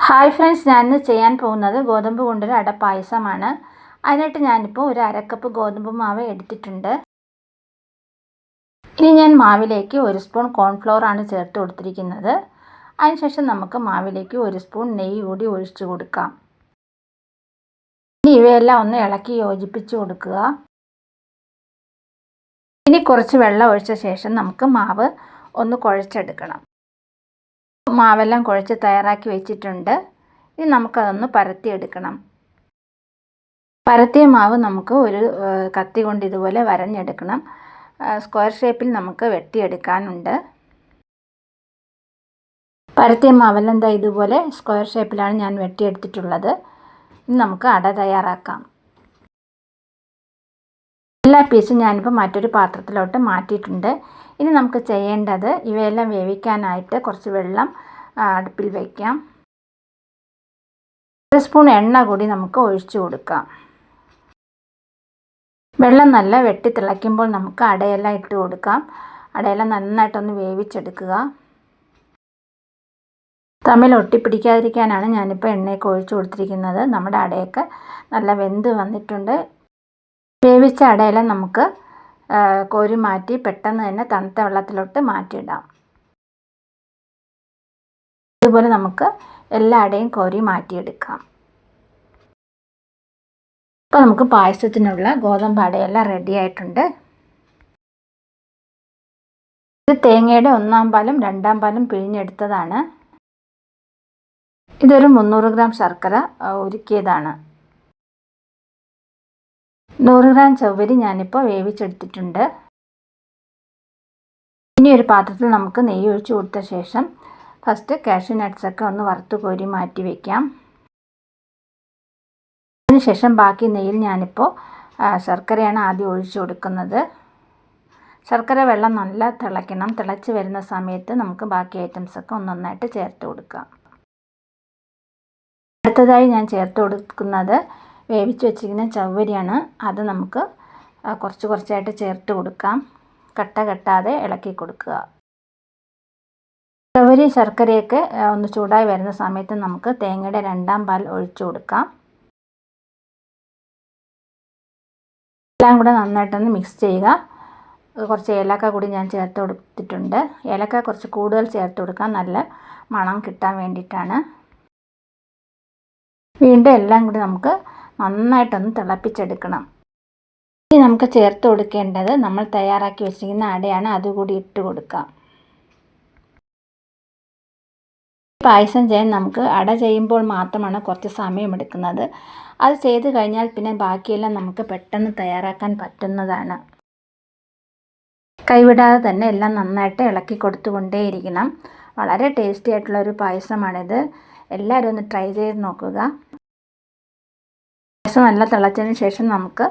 Hi friends, ഞാനിന്ന് ചെയ്യാൻ പോകുന്നത് ഗോതമ്പ് കൊണ്ടൊരു അട പായസമാണ്. അതിനായിട്ട് ഞാനിപ്പോൾ ഒരു അരക്കപ്പ് ഗോതമ്പ് മാവ് എടുത്തിട്ടുണ്ട്. ഇനി ഞാൻ മാവിലേക്ക് 1 സ്പൂൺ കോൺഫ്ലവർ ആണ് ചേർത്ത് കൊടുത്തിരിക്കുന്നത്. അതിനുശേഷം നമുക്ക് മാവിലേക്ക് 1 സ്പൂൺ നെയ്യ് കൂടി ഒഴിച്ചു കൊടുക്കാം. ഇനി ഇവയെല്ലാം ഒന്ന് ഇളക്കി യോജിപ്പിച്ച് കൊടുക്കുക. ഇനി കുറച്ച് വെള്ളം ഒഴിച്ച ശേഷം നമുക്ക് മാവ് ഒന്ന് കുഴച്ചെടുക്കണം. മാവെല്ലാം കുഴച്ച് തയ്യാറാക്കി വെച്ചിട്ടുണ്ട്. ഇനി നമുക്കതൊന്ന് പരത്തിയെടുക്കണം. പരത്തിയ മാവ് നമുക്ക് ഒരു കത്തി കൊണ്ട് ഇതുപോലെ വരഞ്ഞെടുക്കണം. സ്ക്വയർ ഷേപ്പിൽ നമുക്ക് വെട്ടിയെടുക്കാനുണ്ട്. പരത്തിയ മാവെല്ലാം ഇതുപോലെ സ്ക്വയർ ഷേപ്പിലാണ് ഞാൻ വെട്ടിയെടുത്തിട്ടുള്ളത്. ഇനി നമുക്ക് അട തയ്യാറാക്കാം. എല്ലാ പീസും ഞാനിപ്പോൾ മറ്റൊരു പാത്രത്തിലോട്ട് മാറ്റിയിട്ടുണ്ട്. ഇനി നമുക്ക് ചെയ്യേണ്ടത് ഇവയെല്ലാം വേവിക്കാനായിട്ട് കുറച്ച് വെള്ളം അടുപ്പിൽ വയ്ക്കാം. 1 സ്പൂൺ എണ്ണ കൂടി നമുക്ക് ഒഴിച്ചു കൊടുക്കാം. വെള്ളം നല്ല വെട്ടി തിളയ്ക്കുമ്പോൾ നമുക്ക് അടയെല്ലാം ഇട്ട് കൊടുക്കാം. അടയെല്ലാം നന്നായിട്ടൊന്ന് വേവിച്ചെടുക്കുക. തമ്മിൽ ഒട്ടിപ്പിടിക്കാതിരിക്കാനാണ് ഞാനിപ്പോൾ എണ്ണയൊക്കെ ഒഴിച്ചു കൊടുത്തിരിക്കുന്നത്. നമ്മുടെ അടയൊക്കെ നല്ല വെന്ത് വന്നിട്ടുണ്ട്. വേവിച്ച അടയെല്ലാം നമുക്ക് കോരി മാറ്റി പെട്ടെന്ന് തന്നെ തണുത്ത വെള്ളത്തിലോട്ട് മാറ്റിയിടാം. ഇതുപോലെ നമുക്ക് എല്ലാ അടയും കോരി മാറ്റിയെടുക്കാം. ഇപ്പോൾ നമുക്ക് പായസത്തിനുള്ള ഗോതമ്പ് അടയെല്ലാം റെഡി ആയിട്ടുണ്ട്. ഇത് തേങ്ങയുടെ 1-ാം പാലും 2-ാം പാലും പിഴിഞ്ഞെടുത്തതാണ്. ഇതൊരു 300 ഗ്രാം ശർക്കര ഉരുക്കിയതാണ്. 100 ഗ്രാം ചവ്വരി ഞാനിപ്പോൾ വേവിച്ചെടുത്തിട്ടുണ്ട്. ഇനി ഒരു പാത്രത്തിൽ നമുക്ക് നെയ്യ് ഒഴിച്ച് കൊടുത്ത ശേഷം ഫസ്റ്റ് കാഷ്യൂ നട്ട്സൊക്കെ ഒന്ന് വറുത്ത് കോരി മാറ്റി വയ്ക്കാം. അതിനുശേഷം ബാക്കി നെയ്യിൽ ഞാനിപ്പോൾ ശർക്കരയാണ് ആദ്യം ഒഴിച്ചു കൊടുക്കുന്നത്. ശർക്കര വെള്ളം നല്ല തിളയ്ക്കണം. തിളച്ച് വരുന്ന സമയത്ത് നമുക്ക് ബാക്കി ഐറ്റംസൊക്കെ ഒന്നൊന്നായിട്ട് ചേർത്ത് കൊടുക്കാം. അടുത്തതായി ഞാൻ ചേർത്ത് കൊടുക്കുന്നത് വേവിച്ച് വെച്ചിരിക്കുന്ന ചവ്വരിയാണ്. അത് നമുക്ക് കുറച്ച് കുറച്ചായിട്ട് ചേർത്ത് കൊടുക്കാം. കട്ട കെട്ടാതെ ഇളക്കി കൊടുക്കുക. ചവ്വരി ശർക്കരയൊക്കെ ഒന്ന് ചൂടായി വരുന്ന സമയത്ത് നമുക്ക് തേങ്ങയുടെ 2-ാം പാൽ ഒഴിച്ചു കൊടുക്കാം. എല്ലാം കൂടെ നന്നായിട്ടൊന്ന് മിക്സ് ചെയ്യുക. കുറച്ച് ഏലക്ക കൂടി ഞാൻ ചേർത്ത് കൊടുത്തിട്ടുണ്ട്. ഏലക്ക കുറച്ച് കൂടുതൽ ചേർത്ത് കൊടുക്കാം, നല്ല മണം കിട്ടാൻ വേണ്ടിയിട്ടാണ്. വീണ്ടും എല്ലാം കൂടി നമുക്ക് നന്നായിട്ടൊന്ന് തിളപ്പിച്ചെടുക്കണം. ഇനി നമുക്ക് ചേർത്ത് കൊടുക്കേണ്ടത് നമ്മൾ തയ്യാറാക്കി വെച്ചിരിക്കുന്ന അടയാണ്. അതുകൂടി ഇട്ട് കൊടുക്കാം. പായസം ചെയ്യാൻ നമുക്ക് അട ചെയ്യുമ്പോൾ മാത്രമാണ് കുറച്ച് സമയമെടുക്കുന്നത്. അത് ചെയ്ത് കഴിഞ്ഞാൽ പിന്നെ ബാക്കിയെല്ലാം നമുക്ക് പെട്ടെന്ന് തയ്യാറാക്കാൻ പറ്റുന്നതാണ്. കൈവിടാതെ തന്നെ എല്ലാം നന്നായിട്ട് ഇളക്കി കൊടുത്തുകൊണ്ടേയിരിക്കണം. വളരെ ടേസ്റ്റി ആയിട്ടുള്ള ഒരു പായസമാണിത്. എല്ലാവരും ഒന്ന് ട്രൈ ചെയ്ത് നോക്കുക. പായസം നല്ല തിളച്ചതിന് ശേഷം നമുക്ക്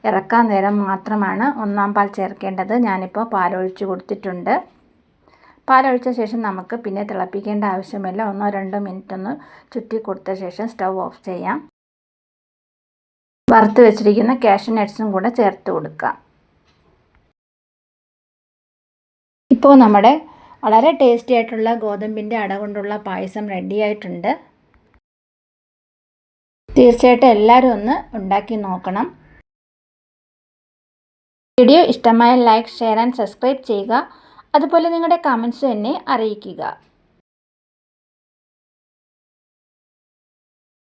ഇറക്കാൻ നേരം മാത്രമാണ് 1-ാം പാൽ ചേർക്കേണ്ടത്. ഞാനിപ്പോൾ പാലൊഴിച്ച് കൊടുത്തിട്ടുണ്ട്. പാലൊഴിച്ച ശേഷം നമുക്ക് പിന്നെ തിളപ്പിക്കേണ്ട ആവശ്യമില്ല. 1-2 മിനിറ്റ് ഒന്ന് ചുറ്റി കൊടുത്ത ശേഷം സ്റ്റൗ ഓഫ് ചെയ്യാം. വറുത്ത് വെച്ചിരിക്കുന്ന കാഷ്യൂ നട്ട്സും കൂടെ ചേർത്ത് കൊടുക്കാം. ഇപ്പോൾ നമ്മുടെ വളരെ ടേസ്റ്റി ആയിട്ടുള്ള ഗോതമ്പിൻ്റെ അട കൊണ്ടുള്ള പായസം റെഡി ആയിട്ടുണ്ട്. തീർച്ചയായിട്ടും എല്ലാവരും ഒന്ന് ഉണ്ടാക്കി നോക്കണം. വീഡിയോ ഇഷ്ടമായ ലൈക്ക്, ഷെയർ ആൻഡ് സബ്സ്ക്രൈബ് ചെയ്യുക. അതുപോലെ നിങ്ങളുടെ കമൻസും എന്നെ അറിയിക്കുക.